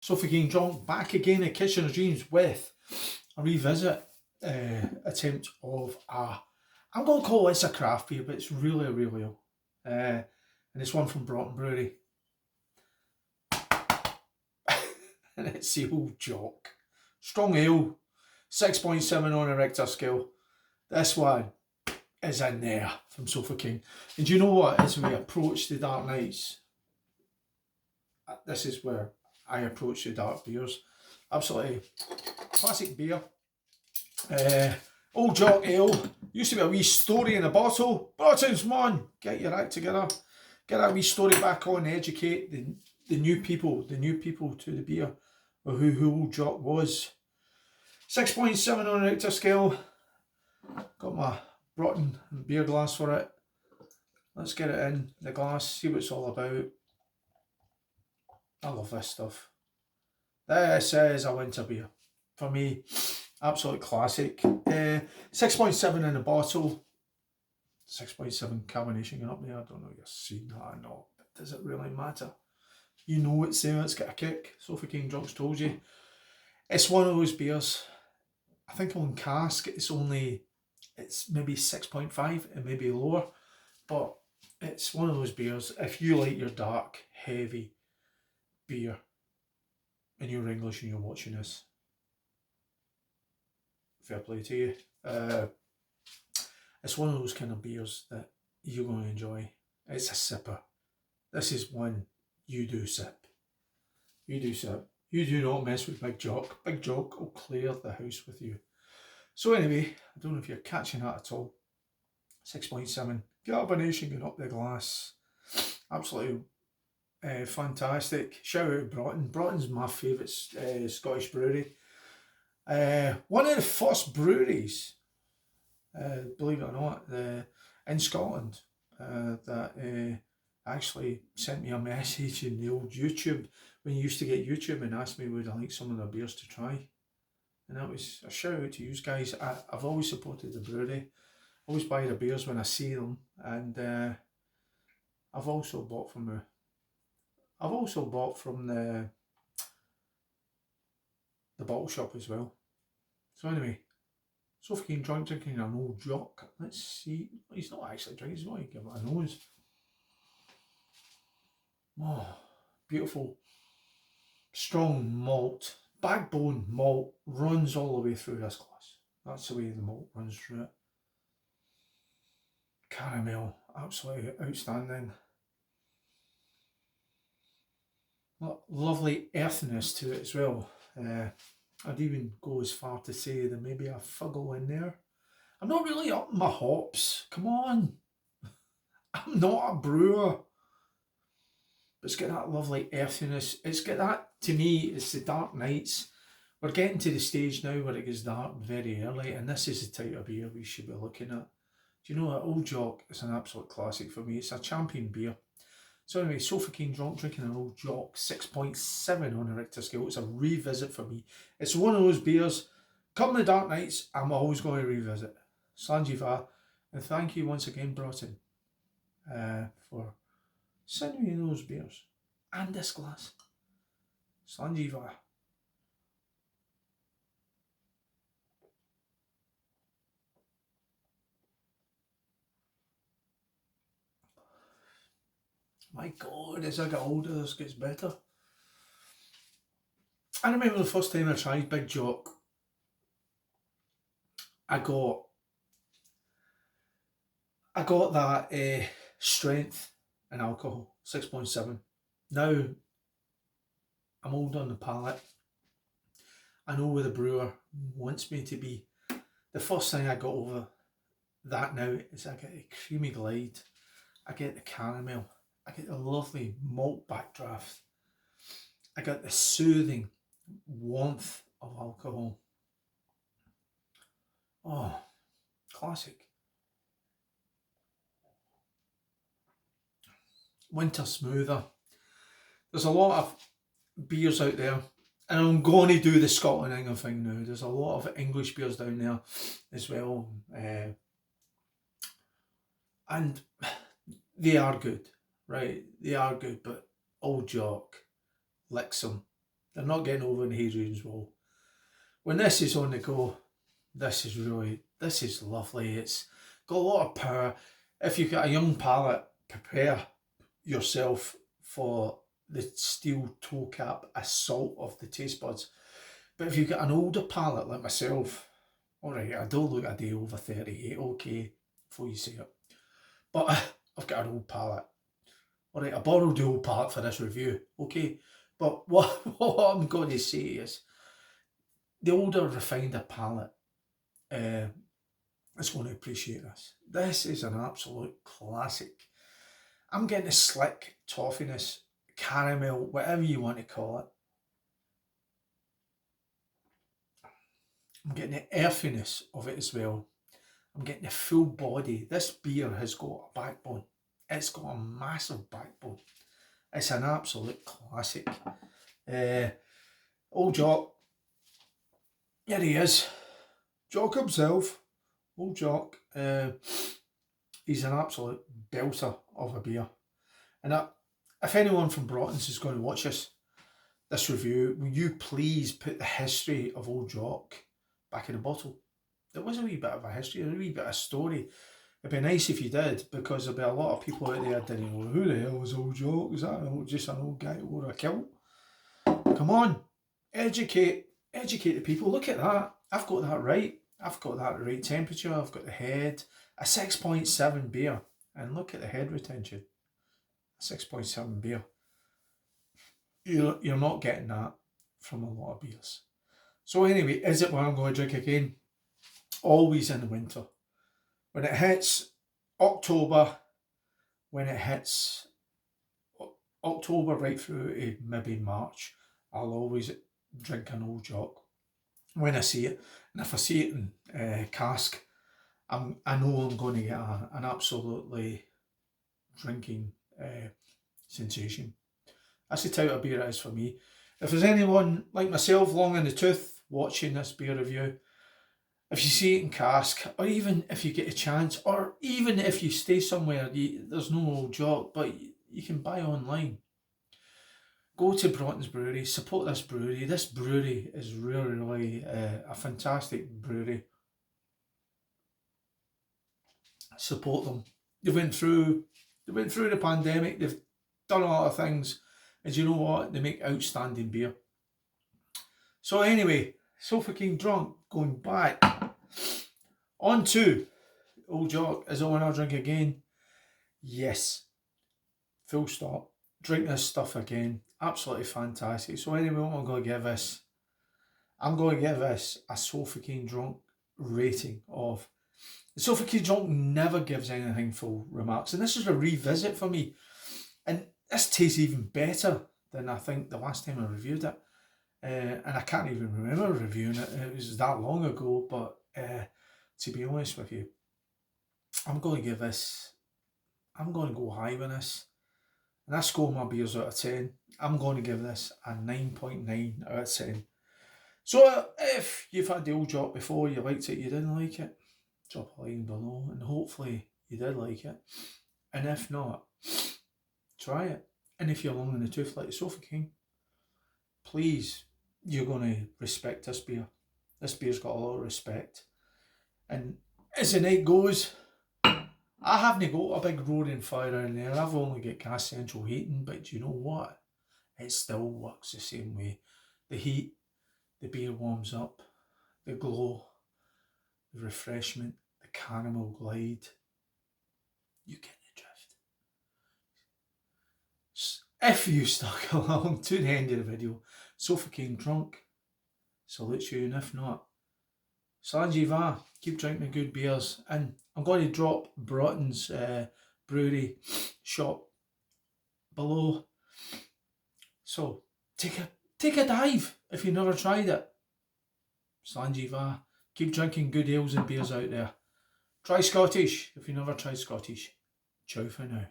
Sophie King Drunk back again at Kitchen of Dreams with a revisit attempt of I'm going to call this a craft beer, but it's really a real ale. And it's one from Broughton Brewery. And it's the Old Jock. Strong ale, 6.7 on a Richter scale. This one is in there from Sofa King. And do you know what? As we approach the dark nights, this is where I approach the dark beers. Absolutely classic beer. Old Jock Ale. Used to be a wee story in a bottle. Broughton's, man, get your act together. Get that wee story back on. Educate the new people to the beer, or who Old Jock was. 6.7 on a Richter scale. Got my Broughton beer glass for it. Let's get it in the glass, see what it's all about. I love this stuff. This is a winter beer. For me, absolute classic. 6.7 in a bottle. 6.7 carbonation going up there. I don't know if you've seen that or not, but does it really matter? You know it's there, it's got a kick. Sophie King Drunks told you. It's one of those beers. I think on cask it's maybe 6.5, it may be lower, but it's one of those beers. If you like your dark, heavy beer and you're English and you're watching this, fair play to you. It's one of those kind of beers that you're going to enjoy. It's a sipper. This is one you do sip. You do sip. You do not mess with Big Jock. Big Jock will clear the house with you. So anyway, I don't know if you're catching that at all. 6.7. Carbonation going up the glass. Absolutely fantastic. Shout out Broughton. Broughton's my favourite Scottish brewery. One of the first breweries, believe it or not, in Scotland that actually sent me a message in the old YouTube when you used to get YouTube and asked me would I like some of their beers to try. And that was a shout out to you guys. I've always supported the brewery. Always buy the beers when I see them, and I've also bought from the bottle shop as well. So anyway, Sophie King Drunk drinking an Old Jock. Let's see. He's not actually drinking. He's going to give it a nose. Oh, beautiful, strong malt, backbone malt runs all the way through this glass. That's the way the malt runs through it. Caramel, absolutely outstanding. Lovely earthiness to it as well. I'd even go as far to say there may be a fuggle in there. I'm not really up my hops. Come on. I'm not a brewer. But it's got that lovely earthiness. It's got that, to me, it's the dark nights. We're getting to the stage now where it gets dark very early, and this is the type of beer we should be looking at. Do you know that Old Jock is an absolute classic for me? It's a champion beer. So anyway, Sophie King Drunk drinking an Old Jock, 6.7 on a Richter scale. It's a revisit for me. It's one of those beers, come the dark nights, I'm always going to revisit. Slanjiva, and thank you once again, Broughton, for sending me those beers and this glass. Slanjiva. My God, as I get older, this gets better. I remember the first time I tried Big Jock, I got that strength in alcohol, 6.7. Now, I'm old on the palate. I know where the brewer wants me to be. The first thing I got over that now is I get a creamy glide, I get the caramel, I get the lovely malt backdraft, I get the soothing warmth of alcohol. Oh, classic. Winter smoother. There's a lot of beers out there, and I'm going to do the Scotland England thing now. There's a lot of English beers down there as well, and they are good, right? They are good, but Old Jock licks them They're not getting over in Hadrian's Wall. When this is on the go, this is lovely. It's got a lot of power. If you've got a young palate, prepare yourself for the steel toe cap assault of the taste buds. But if you've got an older palate like myself, alright, I don't look a day over 38, okay, before you say it. But I've got an old palate. Alright, I borrowed the old palate for this review, okay. But what I'm going to say is, the older, refined a palate is going to appreciate this. This is an absolute classic. I'm getting the slick toffiness, caramel, whatever you want to call it. I'm getting the earthiness of it as well. I'm getting the full body. This beer has got a backbone. It's got a massive backbone. It's an absolute classic. Old Jock. Here he is. Jock himself. Old Jock. He's an absolute belter of a beer. And if anyone from Broughton's is going to watch this review, will you please put the history of Old Jock back in the bottle? There was a wee bit of a history, a wee bit of a story. It'd be nice if you did, because there'll be a lot of people out there that didn't know who the hell was Old Jock. Is that just an old guy who wore a kilt? Come on, educate the people. Look at that. I've got that right. I've got that right temperature. I've got the head. A 6.7 beer. And look at the head retention. A 6.7 beer. You're not getting that from a lot of beers. So anyway, is it what I'm going to drink again? Always in the winter. When it hits October, October right through to maybe March, I'll always drink an Old Jock when I see it. And if I see it in cask, I know I'm going to get an absolutely drinking sensation. That's the type of beer it is for me. If there's anyone like myself long in the tooth watching this beer review, if you see it in cask, or even if you get a chance, or even if you stay somewhere, there's no Old Jock, but you can buy online. Go to Broughton Brewery, support this brewery. This brewery is really a fantastic brewery. Support them. They went through the pandemic. They've done a lot of things, and you know what? They make outstanding beer. So anyway, so fucking drunk. Going back on to Old Jock. Is it when I'll drink again? Yes. Full stop. Drink this stuff again. Absolutely fantastic. So anyway, what I'm going to give this? I'm going to give this a So Fucking Drunk rating of... The So Fucking Drunk never gives anything full remarks. And this is a revisit for me. And this tastes even better than I think the last time I reviewed it. And I can't even remember reviewing it. It was that long ago. But to be honest with you, I'm going to go high with this. And I score my beers out of 10. I'm going to give this a 9.9 out of 10. So if you've had the Old Jock before, you liked it, you didn't like it, drop a line below, and hopefully you did like it. And if not, try it. And if you're long in the tooth like the Sofa King, please, you're going to respect this beer. This beer's got a lot of respect. And as the night goes, I haven't got a big roaring fire in there. I've only got gas central heating, but do you know what? It still works the same way. The heat, the beer warms up, the glow, the refreshment, the caramel glide. You get the drift. If you stuck along to the end of the video, So Fucking Drunk, salute you, and if not, Slangy Va, keep drinking good beers. And I'm going to drop Broughton's brewery shop below. So take a dive if you've never tried it. Slangy Va, keep drinking good ales and beers out there. Try Scottish if you never tried Scottish. Ciao for now.